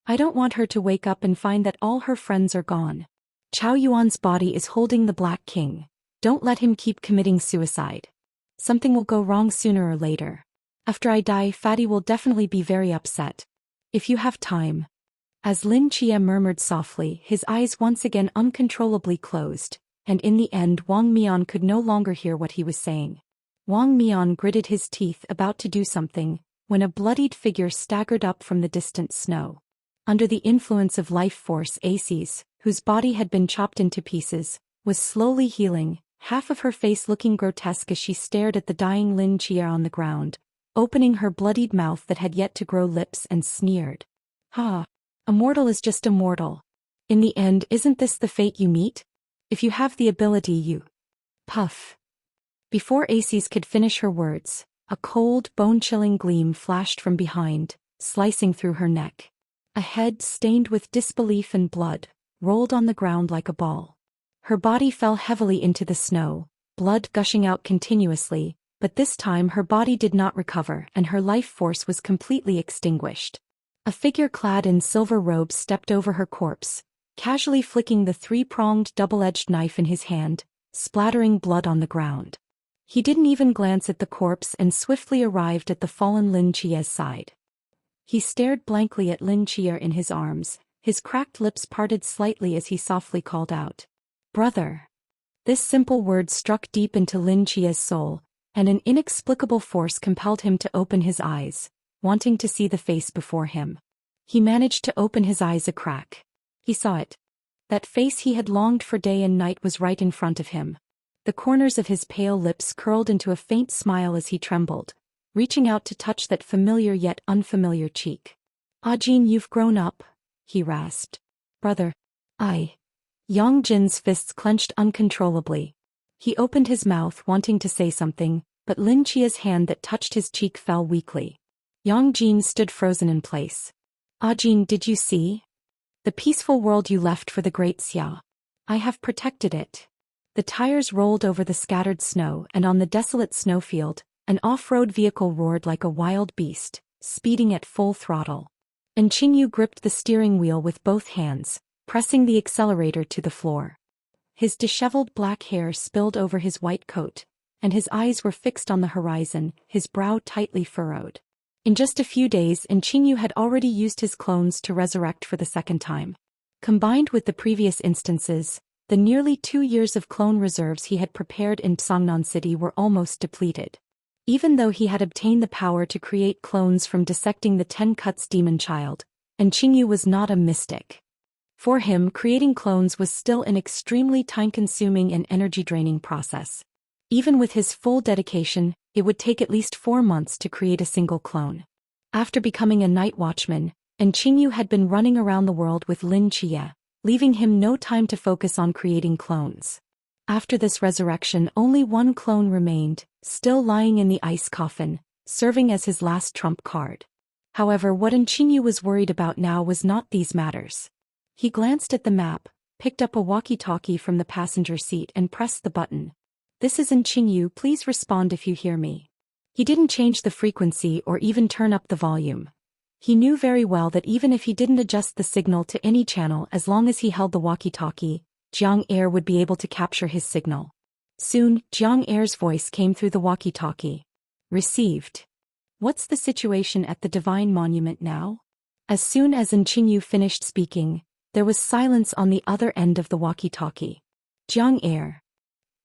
I don't want her to wake up and find that all her friends are gone. Chao Yuan's body is holding the Black King. Don't let him keep committing suicide. Something will go wrong sooner or later. After I die, Fatty will definitely be very upset. If you have time." As Lin Chia murmured softly, his eyes once again uncontrollably closed, and in the end Wang Mian could no longer hear what he was saying. Wang Mian gritted his teeth, about to do something, when a bloodied figure staggered up from the distant snow. Under the influence of life force, Aces, whose body had been chopped into pieces, was slowly healing, half of her face looking grotesque as she stared at the dying Lin Chia on the ground, opening her bloodied mouth that had yet to grow lips, and sneered. "Ha! A mortal is just a mortal. In the end, isn't this the fate you meet? If you have the ability, you..." Puff. Before Aces could finish her words, a cold, bone-chilling gleam flashed from behind, slicing through her neck. A head stained with disbelief and blood rolled on the ground like a ball. Her body fell heavily into the snow, blood gushing out continuously, but this time her body did not recover and her life force was completely extinguished. A figure clad in silver robes stepped over her corpse, casually flicking the three-pronged double-edged knife in his hand, splattering blood on the ground. He didn't even glance at the corpse and swiftly arrived at the fallen Lin Chia's side. He stared blankly at Lin Chia in his arms, his cracked lips parted slightly as he softly called out, "Brother." This simple word struck deep into Lin Chia's soul, and an inexplicable force compelled him to open his eyes, wanting to see the face before him. He managed to open his eyes a crack. He saw it. That face he had longed for day and night was right in front of him. The corners of his pale lips curled into a faint smile as he trembled, reaching out to touch that familiar yet unfamiliar cheek. "Ajin, you've grown up," he rasped. "Brother." Yang Jin's fists clenched uncontrollably. He opened his mouth wanting to say something, but Lin Chia's hand that touched his cheek fell weakly. Yang Jin stood frozen in place. "Ajin, did you see? The peaceful world you left for the Great Xia. I have protected it." The tires rolled over the scattered snow, and on the desolate snowfield, an off-road vehicle roared like a wild beast, speeding at full throttle. And Qingyu gripped the steering wheel with both hands, pressing the accelerator to the floor. His disheveled black hair spilled over his white coat, and his eyes were fixed on the horizon, his brow tightly furrowed. In just a few days, Qingyu had already used his clones to resurrect for the second time. Combined with the previous instances, the nearly 2 years of clone reserves he had prepared in S119 City were almost depleted. Even though he had obtained the power to create clones from dissecting the 10 Cuts demon child, Qingyu was not a mystic. For him, creating clones was still an extremely time-consuming and energy-draining process. Even with his full dedication, it would take at least 4 months to create a single clone. After becoming a night watchman, Qingyu had been running around the world with Lin Chia, leaving him no time to focus on creating clones. After this resurrection, only one clone remained, still lying in the ice coffin, serving as his last trump card. However, what Qingyu was worried about now was not these matters. He glanced at the map, picked up a walkie-talkie from the passenger seat and pressed the button. "This is Qingyu, please respond if you hear me." He didn't change the frequency or even turn up the volume. He knew very well that even if he didn't adjust the signal to any channel, as long as he held the walkie-talkie, Jiang Er would be able to capture his signal. Soon, Jiang Er's voice came through the walkie-talkie. Received. What's the situation at the Divine Monument now? As soon as Qingyu finished speaking, there was silence on the other end of the walkie-talkie. Jiang Er.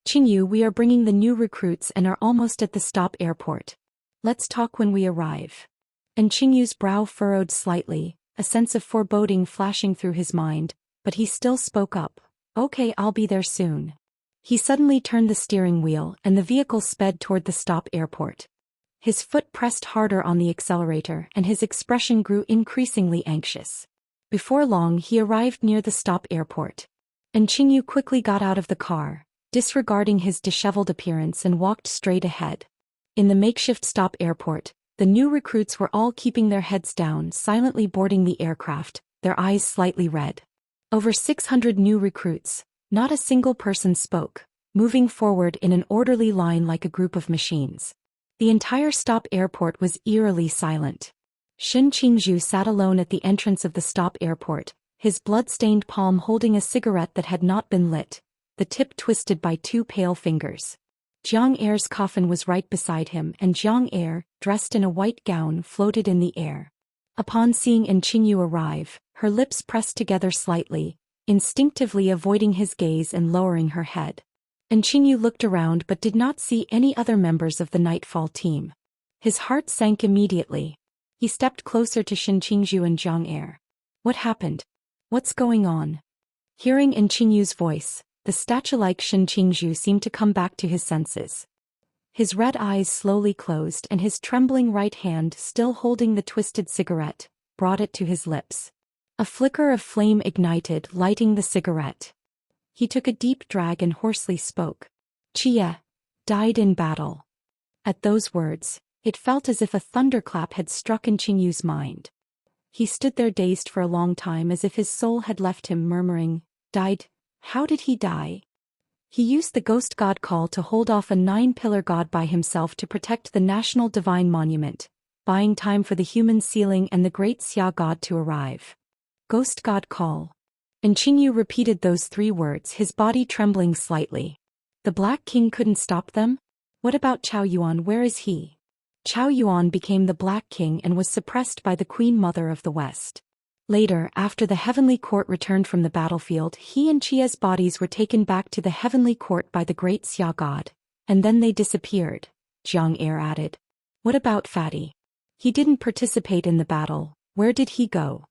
Qingyu, we are bringing the new recruits and are almost at the stop airport. Let's talk when we arrive. And Qingyu's brow furrowed slightly, a sense of foreboding flashing through his mind, but he still spoke up. Okay, I'll be there soon. He suddenly turned the steering wheel and the vehicle sped toward the stop airport. His foot pressed harder on the accelerator and his expression grew increasingly anxious. Before long he arrived near the stop airport. And Qingyu quickly got out of the car, disregarding his disheveled appearance, and walked straight ahead. In the makeshift stop airport, the new recruits were all keeping their heads down, silently boarding the aircraft, their eyes slightly red. Over 600 new recruits, not a single person spoke, moving forward in an orderly line like a group of machines. The entire stop airport was eerily silent. Shen Qingzhu sat alone at the entrance of the stop airport, his blood-stained palm holding a cigarette that had not been lit, the tip twisted by two pale fingers. Jiang Er's coffin was right beside him, and Jiang Er, dressed in a white gown, floated in the air. Upon seeing Qingyu arrive, her lips pressed together slightly, instinctively avoiding his gaze and lowering her head. Qingyu looked around but did not see any other members of the Nightfall team. His heart sank immediately. He stepped closer to Shen Qingzhu and Jiang Er. What happened? What's going on? Hearing Qingyu's voice, the statue-like Shen Qingzhu seemed to come back to his senses. His red eyes slowly closed and his trembling right hand, still holding the twisted cigarette, brought it to his lips. A flicker of flame ignited, lighting the cigarette. He took a deep drag and hoarsely spoke. Chia died in battle. At those words, it felt as if a thunderclap had struck in Qingyu's mind. He stood there dazed for a long time, as if his soul had left him, murmuring, "Died? How did he die?" He used the ghost god call to hold off a 9-pillar god by himself to protect the national divine monument, buying time for the human sealing and the great Xia god to arrive. Ghost god call. And Qingyu repeated those 3 words, his body trembling slightly. The Black King couldn't stop them? What about Chao Yuan? Where is he? Chao Yuan became the Black King and was suppressed by the Queen Mother of the West. Later, after the Heavenly Court returned from the battlefield, he and Chia's bodies were taken back to the Heavenly Court by the Great Xia God, and then they disappeared, Jiang Er added. What about Fatty? He didn't participate in the battle. Where did he go?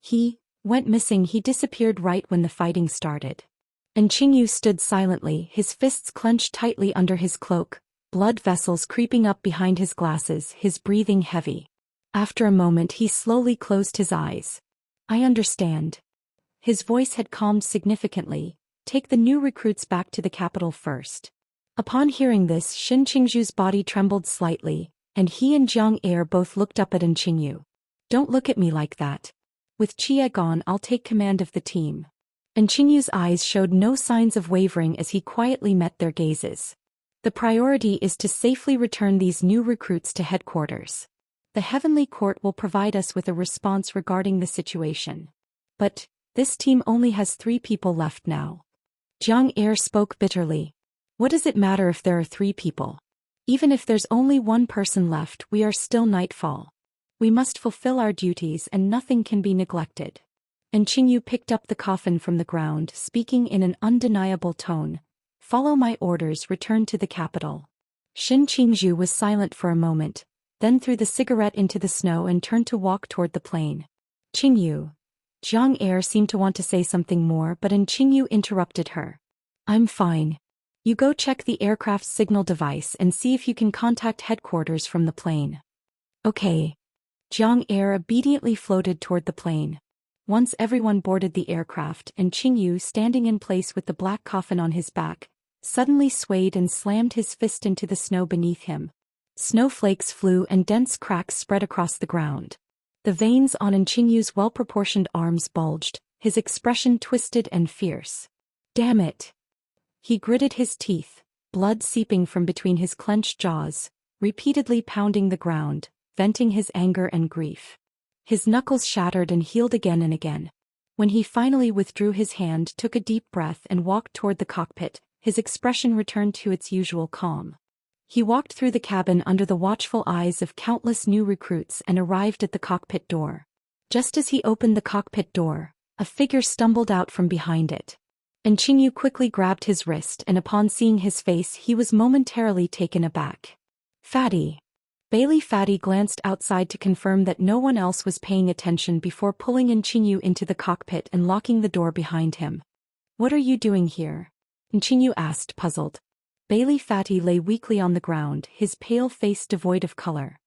He went missing. He disappeared right when the fighting started. And Qingyu stood silently, his fists clenched tightly under his cloak, blood vessels creeping up behind his glasses, his breathing heavy. After a moment he slowly closed his eyes. I understand. His voice had calmed significantly. Take the new recruits back to the capital first. Upon hearing this, Shen Qingzhu's body trembled slightly, and he and Jiang Er both looked up at Qingyu. Don't look at me like that. With Chia gone, I'll take command of the team. And Qingyu's eyes showed no signs of wavering as he quietly met their gazes. The priority is to safely return these new recruits to headquarters. The Heavenly Court will provide us with a response regarding the situation. But this team only has 3 people left now. Jiang Er spoke bitterly. What does it matter if there are 3 people? Even if there's only 1 person left, we are still Nightfall. We must fulfill our duties and nothing can be neglected. And Qingyu picked up the coffin from the ground, speaking in an undeniable tone. Follow my orders, return to the capital. Shen Qingzhu was silent for a moment, then threw the cigarette into the snow and turned to walk toward the plane. Qingyu. Jiang Er seemed to want to say something more, but Qingyu interrupted her. I'm fine. You go check the aircraft's signal device and see if you can contact headquarters from the plane. Okay. Jiang Er obediently floated toward the plane. Once everyone boarded the aircraft and Qingyu, standing in place with the black coffin on his back, suddenly swayed and slammed his fist into the snow beneath him. Snowflakes flew and dense cracks spread across the ground. The veins on Qingyu's well-proportioned arms bulged, his expression twisted and fierce. Damn it! He gritted his teeth, blood seeping from between his clenched jaws. repeatedly pounding the ground, venting his anger and grief. His knuckles shattered and healed again and again. When he finally withdrew his hand, took a deep breath and walked toward the cockpit, his expression returned to its usual calm. He walked through the cabin under the watchful eyes of countless new recruits and arrived at the cockpit door. Just as he opened the cockpit door, a figure stumbled out from behind it. And Qingyu quickly grabbed his wrist, and upon seeing his face he was momentarily taken aback. Fatty. Bailey Fatty glanced outside to confirm that no one else was paying attention before pulling in Qingyu into the cockpit and locking the door behind him. "What are you doing here?" Qingyu asked, puzzled. Bailey Fatty lay weakly on the ground, his pale face devoid of color.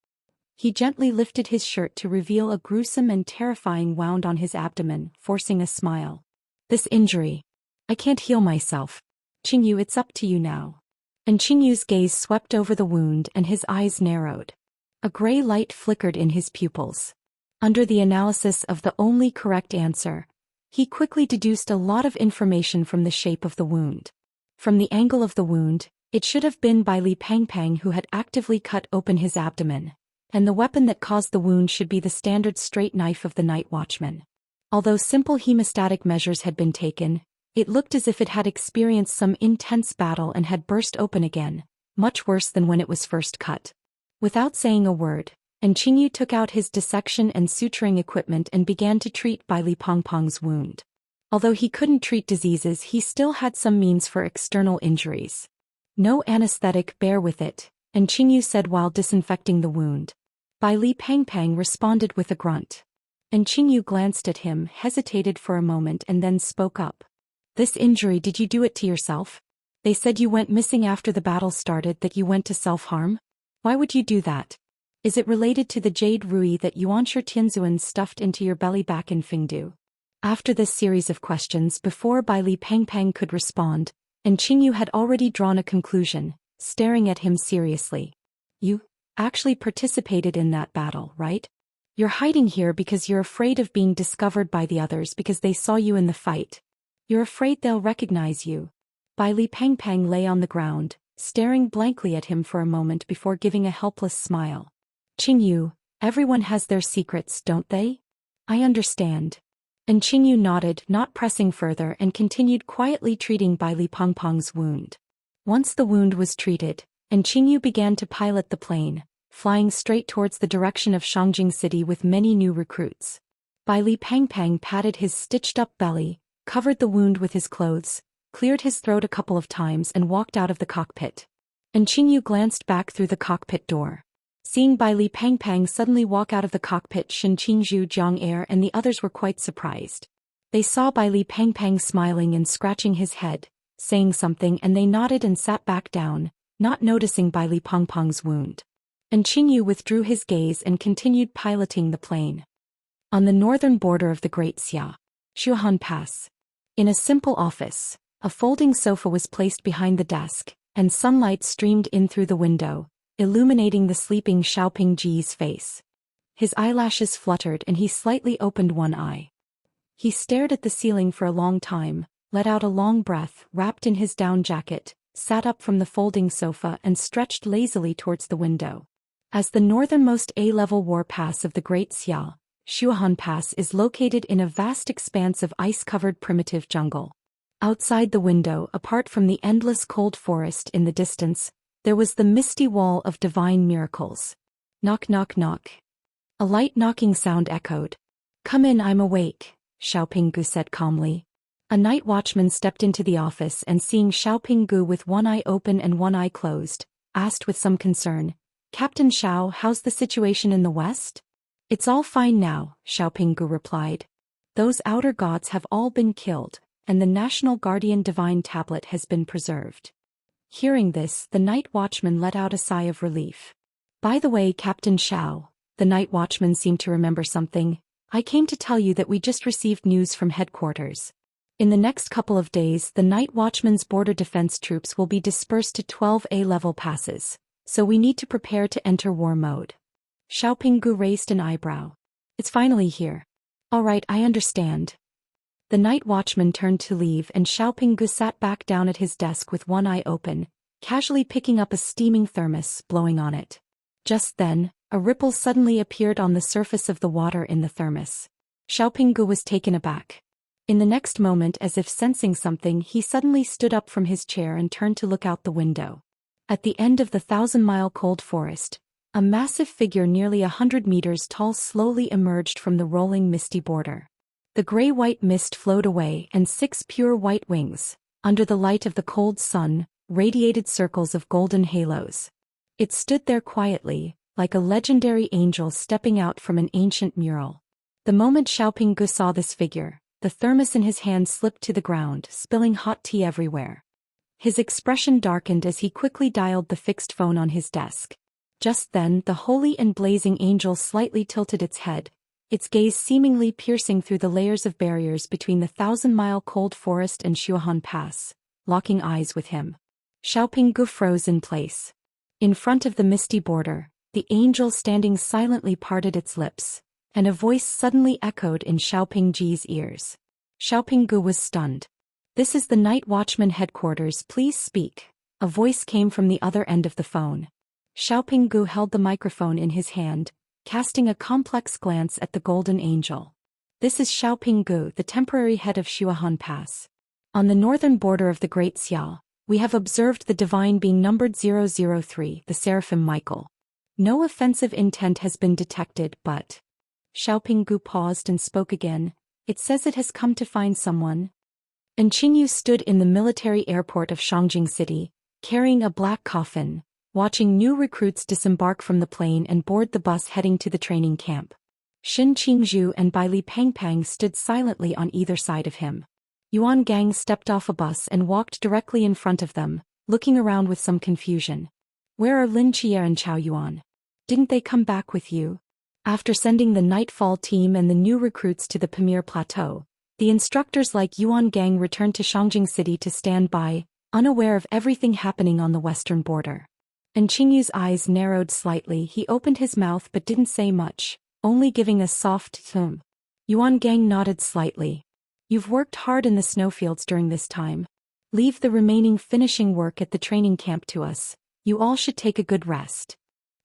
He gently lifted his shirt to reveal a gruesome and terrifying wound on his abdomen, forcing a smile. "This injury. I can't heal myself. Qingyu, it's up to you now." And Qingyu's gaze swept over the wound and his eyes narrowed. A gray light flickered in his pupils. Under the analysis of the only correct answer, he quickly deduced a lot of information from the shape of the wound. From the angle of the wound, it should have been by Li Pangpang who had actively cut open his abdomen, and the weapon that caused the wound should be the standard straight knife of the night watchman. Although simple hemostatic measures had been taken, it looked as if it had experienced some intense battle and had burst open again, much worse than when it was first cut. Without saying a word, Qingyu took out his dissection and suturing equipment and began to treat Bai Li Pangpang's wound. Although he couldn't treat diseases, he still had some means for external injuries. "No anesthetic, bear with it," Qingyu said while disinfecting the wound. Bai Li Pangpang responded with a grunt. Qingyu glanced at him, hesitated for a moment and then spoke up. "This injury, did you do it to yourself? They said you went missing after the battle started, that you went to self-harm? Why would you do that? Is it related to the jade rui that Yuanshi Tianzuan stuffed into your belly back in Fingdu?" After this series of questions, before Bai Li Pangpang could respond, Qingyu had already drawn a conclusion, staring at him seriously. "You actually participated in that battle, right? You're hiding here because you're afraid of being discovered by the others because they saw you in the fight. You're afraid they'll recognize you." Bai Li Pangpang lay on the ground, staring blankly at him for a moment before giving a helpless smile. "Qingyu, everyone has their secrets, don't they? I understand." And Qingyu nodded, not pressing further, and continued quietly treating Bai Li Pangpang's wound. Once the wound was treated, Qingyu began to pilot the plane, flying straight towards the direction of Shangjing City with many new recruits. Bai Li Pangpang patted his stitched-up belly, covered the wound with his clothes, cleared his throat a couple of times and walked out of the cockpit. Qingyu glanced back through the cockpit door. Seeing Bai Li Pangpang suddenly walk out of the cockpit, Shen Qingzhu, Jiang Er and the others were quite surprised. They saw Bai Li Pangpang smiling and scratching his head, saying something, and they nodded and sat back down, not noticing Bai Li Pangpang's wound. Qingyu withdrew his gaze and continued piloting the plane. On the northern border of the Great Xia, Shuhan Pass. In a simple office, a folding sofa was placed behind the desk, and sunlight streamed in through the window, illuminating the sleeping Xiaoping Ji's face. His eyelashes fluttered and he slightly opened one eye. He stared at the ceiling for a long time, let out a long breath, wrapped in his down jacket, sat up from the folding sofa and stretched lazily towards the window. As the northernmost A-level war pass of the Great Xia, Shuhan Pass is located in a vast expanse of ice-covered primitive jungle. Outside the window, apart from the endless cold forest in the distance, there was the misty wall of divine miracles. Knock, knock, knock. A light knocking sound echoed. "Come in, I'm awake," Xiaoping Gu said calmly. A night watchman stepped into the office and, seeing Xiaoping Gu with one eye open and one eye closed, asked with some concern, "Captain Xiao, how's the situation in the west?" "It's all fine now," Xiaoping Gu replied. "Those outer gods have all been killed, and the National Guardian Divine Tablet has been preserved." Hearing this, the night watchman let out a sigh of relief. "By the way, Captain Xiao," the night watchman seemed to remember something, "I came to tell you that we just received news from headquarters. In the next couple of days, the night watchman's border defense troops will be dispersed to 12 A-level passes, so we need to prepare to enter war mode." Xiaoping Gu raised an eyebrow. "It's finally here. All right, I understand." The night watchman turned to leave and Xiaoping Gu sat back down at his desk with one eye open, casually picking up a steaming thermos, blowing on it. Just then, a ripple suddenly appeared on the surface of the water in the thermos. Xiaopinggu was taken aback. In the next moment, as if sensing something, he suddenly stood up from his chair and turned to look out the window. At the end of the 1,000-mile cold forest, a massive figure nearly 100 meters tall slowly emerged from the rolling misty border. The gray-white mist flowed away and 6 pure white wings, under the light of the cold sun, radiated circles of golden halos. It stood there quietly, like a legendary angel stepping out from an ancient mural. The moment Xiaopinggu saw this figure, the thermos in his hand slipped to the ground, spilling hot tea everywhere. His expression darkened as he quickly dialed the fixed phone on his desk. Just then, the holy and blazing angel slightly tilted its head, its gaze seemingly piercing through the layers of barriers between the 1,000-mile cold forest and Shuahan Pass, locking eyes with him. Xiaopinggu froze in place. In front of the misty border, the angel standing silently parted its lips, and a voice suddenly echoed in Xiaopingji's ears. Xiaopinggu was stunned. "This is the Night Watchman headquarters, please speak," a voice came from the other end of the phone. Xiaopinggu held the microphone in his hand, casting a complex glance at the golden angel. "This is Xiaopinggu, the temporary head of Shuahan Pass. On the northern border of the Great Xiao, we have observed the divine being numbered 003, the Seraphim Michael. No offensive intent has been detected, but..." Xiaopinggu paused and spoke again. "It says it has come to find someone." And Qingyu stood in the military airport of Shangjing City, carrying a black coffin, watching new recruits disembark from the plane and board the bus heading to the training camp. Xin Qingzhu and Bai Li Pangpang stood silently on either side of him. Yuan Gang stepped off a bus and walked directly in front of them, looking around with some confusion. "Where are Lin Qie and Chao Yuan? Didn't they come back with you?" After sending the Nightfall team and the new recruits to the Pamir Plateau, the instructors like Yuan Gang returned to Shangjing City to stand by, unaware of everything happening on the western border. And Qingyu's eyes narrowed slightly. He opened his mouth but didn't say much, only giving a soft thum. Yuan Gang nodded slightly. "You've worked hard in the snowfields during this time. Leave the remaining finishing work at the training camp to us. You all should take a good rest."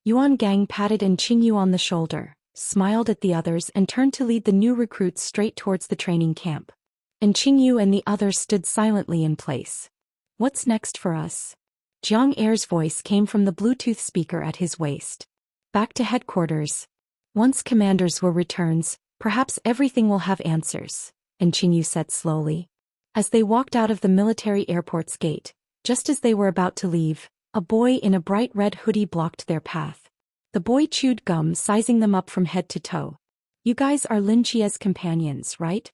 Yuan Gang patted Qingyu on the shoulder, smiled at the others and turned to lead the new recruits straight towards the training camp. And Qingyu and the others stood silently in place. "What's next for us?" Jiang Er's voice came from the Bluetooth speaker at his waist. "Back to headquarters. Once commanders will return, perhaps everything will have answers," and Qingyu said slowly. As they walked out of the military airport's gate, just as they were about to leave, a boy in a bright red hoodie blocked their path. The boy chewed gum, sizing them up from head to toe. "You guys are Lin Qie's companions, right?"